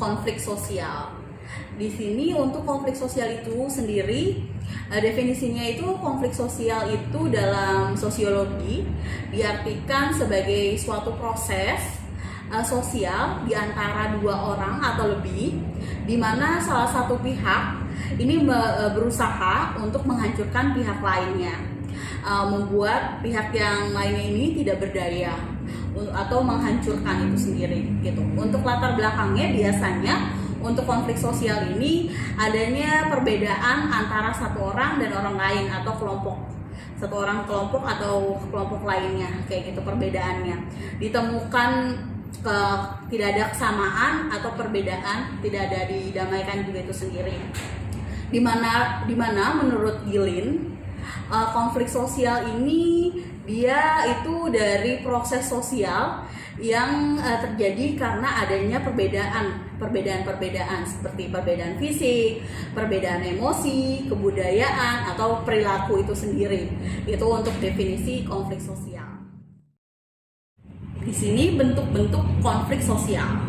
konflik sosial. Di sini untuk konflik sosial itu sendiri, definisinya itu konflik sosial itu dalam sosiologi diartikan sebagai suatu proses sosial di antara dua orang atau lebih, di mana salah satu pihak ini berusaha untuk menghancurkan pihak lainnya, membuat pihak yang lainnya ini tidak berdaya atau menghancurkan itu sendiri gitu. Untuk latar belakangnya biasanya untuk konflik sosial ini adanya perbedaan antara satu orang dan orang lain atau kelompok, satu orang kelompok atau kelompok lainnya, kayak gitu perbedaannya. Ditemukan tidak ada kesamaan atau perbedaan, tidak ada didamaikan juga itu sendiri. Dimana menurut Gilin, konflik sosial ini dia itu dari proses sosial yang terjadi karena adanya perbedaan seperti perbedaan fisik, perbedaan emosi, kebudayaan atau perilaku itu sendiri. Itu untuk definisi konflik sosial. Di sini bentuk-bentuk konflik sosial.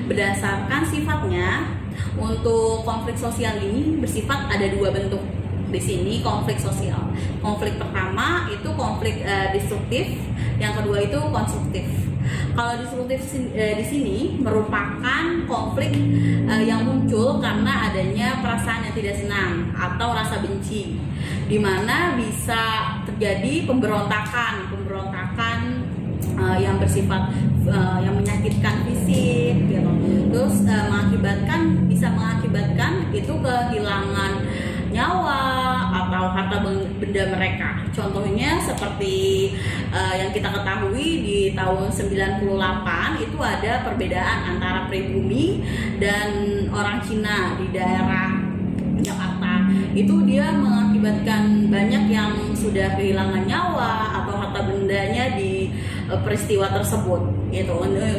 Berdasarkan sifatnya, untuk konflik sosial ini bersifat ada dua bentuk. Di sini konflik sosial. Konflik pertama itu konflik destruktif, yang kedua itu konstruktif. Kalau destruktif di sini merupakan konflik yang muncul karena adanya perasaan yang tidak senang atau rasa benci, di mana bisa terjadi pemberontakan yang bersifat yang menyakitkan fisik, gitu. Terus bisa mengakibatkan itu kehilangan nyawa atau harta benda mereka. Contohnya seperti yang kita ketahui di tahun 98 itu ada perbedaan antara pribumi dan orang Cina di daerah Jakarta. Itu dia mengakibatkan banyak yang sudah kehilangan nyawa atau harta bendanya di peristiwa tersebut, gitu.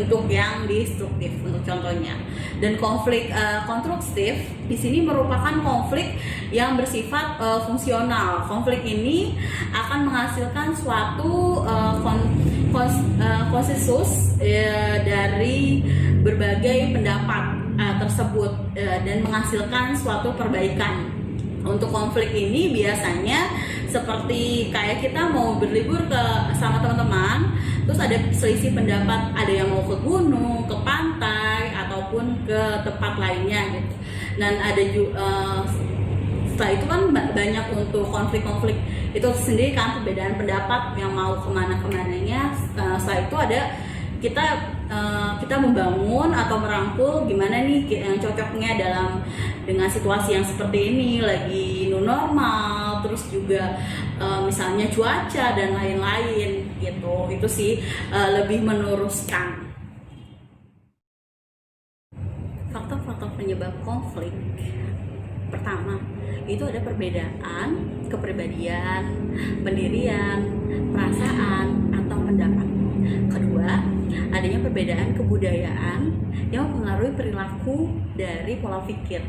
Untuk yang destruktif untuk contohnya. Dan konflik konstruktif di sini merupakan konflik yang bersifat fungsional. Konflik ini akan menghasilkan suatu konsensus dari berbagai pendapat tersebut dan menghasilkan suatu perbaikan. Untuk konflik ini biasanya seperti kayak kita mau berlibur sama teman-teman, terus ada selisih pendapat, ada yang mau ke gunung, ke pantai ataupun ke tempat lainnya gitu. Dan ada juga setelah itu kan banyak untuk konflik-konflik itu sendiri kan, perbedaan pendapat yang mau kemana-kemananya. Setelah itu ada kita membangun atau merangkul gimana nih yang cocoknya dengan situasi yang seperti ini, lagi new normal, terus juga misalnya cuaca dan lain-lain gitu. Itu sih lebih meneruskan. Faktor-faktor penyebab konflik pertama itu ada perbedaan kepribadian, pendirian, perasaan atau pendapat. Kedua, adanya perbedaan kebudayaan yang mempengaruhi perilaku dari pola pikir.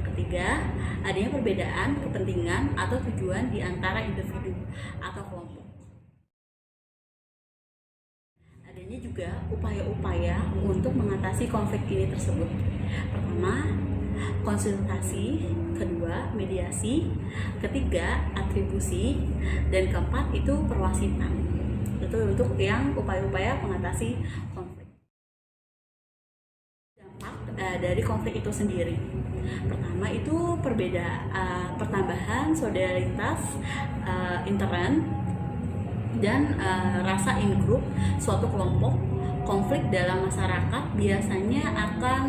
Ketiga, adanya perbedaan kepentingan atau tujuan di antara individu atau kelompok. Adanya juga upaya-upaya untuk mengatasi konflik ini tersebut. Pertama, konsultasi, kedua, mediasi, ketiga, atribusi, dan keempat itu perwasitan. Itu untuk yang upaya-upaya mengatasi konflik. Dampak dari konflik itu sendiri. Pertama itu pertambahan solidaritas intern dan rasa in group suatu kelompok. Konflik dalam masyarakat biasanya akan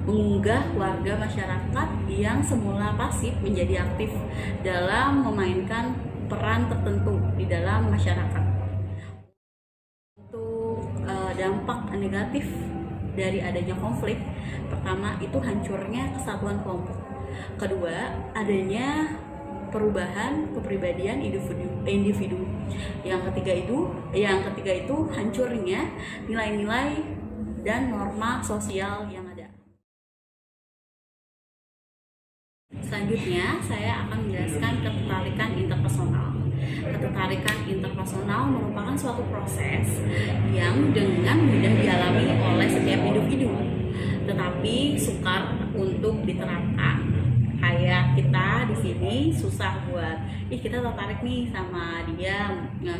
mengunggah warga masyarakat yang semula pasif menjadi aktif dalam memainkan peran tertentu di dalam masyarakat. Dampak negatif dari adanya konflik, pertama itu hancurnya kesatuan kelompok. Kedua, adanya perubahan kepribadian individu. Yang ketiga itu hancurnya nilai-nilai dan norma sosial yang ada. Selanjutnya, saya akan menjelaskan ketertarikan interpersonal. Ketertarikan interpersonal merupakan suatu proses yang dengan mudah dialami oleh setiap individu. tetapi sukar untuk diterapkan. Kayak kita di sini susah buat, kita tertarik nih sama dia,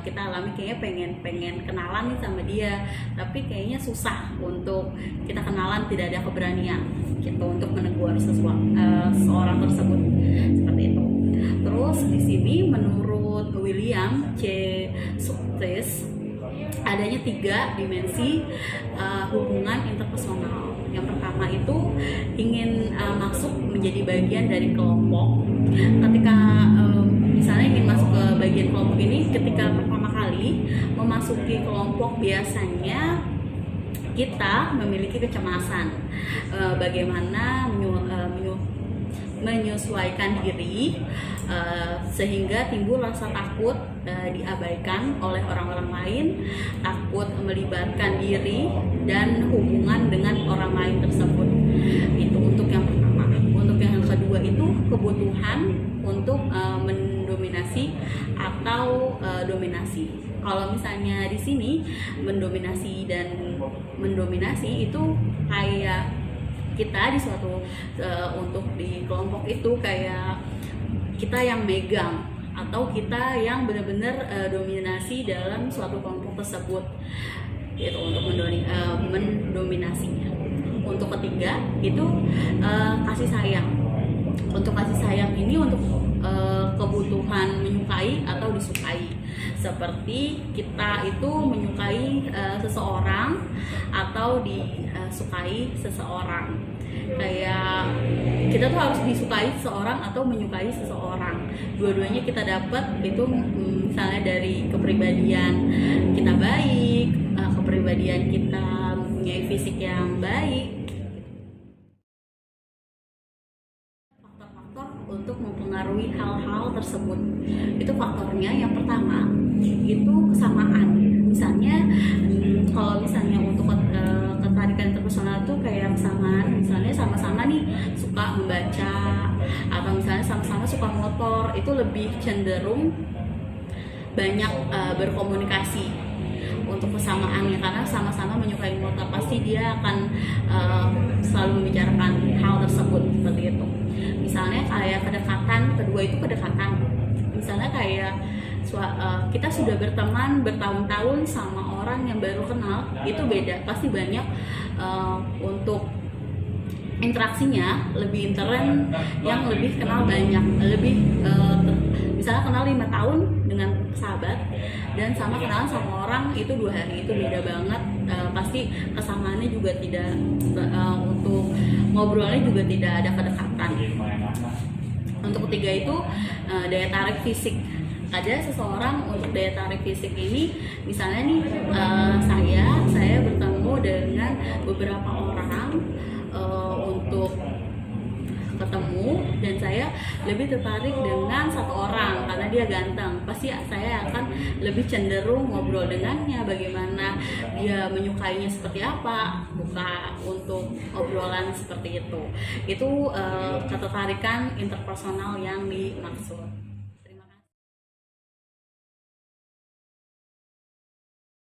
kita alami kayaknya pengen kenalan nih sama dia, tapi kayaknya susah untuk kita kenalan, tidak ada keberanian gitu untuk menegur seseorang tersebut, seperti itu. Terus di sini menurut William C. Sukses adanya 3 dimensi hubungan interpersonal. Yang pertama itu ingin masuk menjadi bagian dari kelompok. Ketika misalnya ingin masuk ke bagian kelompok ini, ketika pertama kali memasuki kelompok biasanya kita memiliki kecemasan bagaimana menyesuaikan diri, sehingga timbul rasa takut diabaikan oleh orang-orang lain, takut melibatkan diri dan hubungan dengan orang lain tersebut. Itu untuk yang pertama. Untuk yang kedua itu kebutuhan untuk mendominasi atau dominasi. Kalau misalnya di sini mendominasi itu kayak kita di suatu untuk di kelompok itu kayak kita yang megang atau kita yang benar-benar dominasi dalam suatu kelompok tersebut, itu untuk mendominasinya. Untuk ketiga itu kasih sayang. Untuk kasih sayang ini untuk kebutuhan menyukai atau disukai. Seperti kita itu menyukai seseorang atau disukai seseorang. Kayak kita tuh harus disukai seseorang atau menyukai seseorang. Dua-duanya kita dapat itu misalnya dari kepribadian kita baik, kepribadian kita mempunyai fisik yang baik. Faktor-faktor untuk mempengaruhi hal-hal tersebut. Itu faktornya yang pertama itu kesamaan. Misalnya kalau misalnya untuk ketertarikan interpersonal itu kayak kesamaan, misalnya sama-sama nih suka membaca atau misalnya sama-sama suka motor, itu lebih cenderung banyak berkomunikasi untuk kesamaannya, karena sama-sama menyukai motor pasti dia akan selalu membicarakan hal tersebut, seperti itu. Misalnya kayak kedekatan, kedua itu kedekatan. Misalnya kayak kita sudah berteman bertahun-tahun sama orang yang baru kenal, itu beda, pasti banyak untuk interaksinya, lebih intern yang lebih kenal banyak, lebih misalnya kenal 5 tahun dengan sahabat dan sama kenalan sama orang itu 2 hari, itu beda banget. Pasti kesamaannya juga tidak, untuk ngobrolnya juga tidak ada kedekatan. Untuk ketiga itu daya tarik fisik. Ada seseorang untuk daya tarik fisik ini, misalnya nih saya bertemu dengan beberapa orang untuk ketemu, dan saya lebih tertarik dengan satu orang karena dia ganteng, pasti saya akan lebih cenderung ngobrol dengannya, bagaimana dia menyukainya seperti apa, buka untuk obrolan seperti itu. Itu ketertarikan interpersonal yang dimaksud.